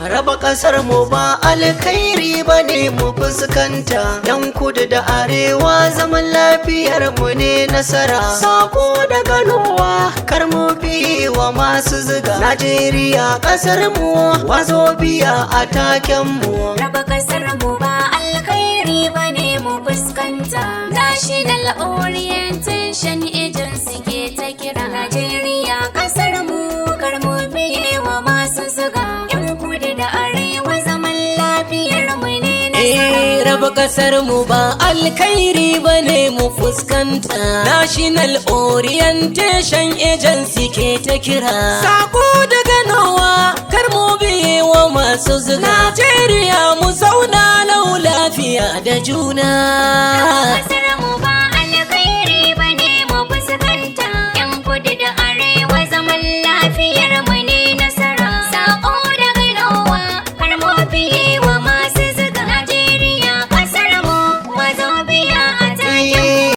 Raba ƙasar mu ba alkhairi bane mu fuskanta, yan kudu da arewa zaman lafiyar mu ne nasara. Sako da ganowa kar mu bi wa masu zuga, Najeriya ƙasar mu wazo biya a taken mu. Raba ƙasar mu ba alkhairi bane mu fuskanta, National Orientation Agency ke ta kira. Najeriya ƙasar mu kar mu bi wa masu zuga, da arewa zaman lafiyar mu ne nasara. Raba kasar mu ba alkhairi bane mu fuskanta, National Orientation Agency ke ta kira. Sako da ganowa kar mu biye wa masu zuga, Najeriya mu zauna lau lafiya da juna. Kasar mu ba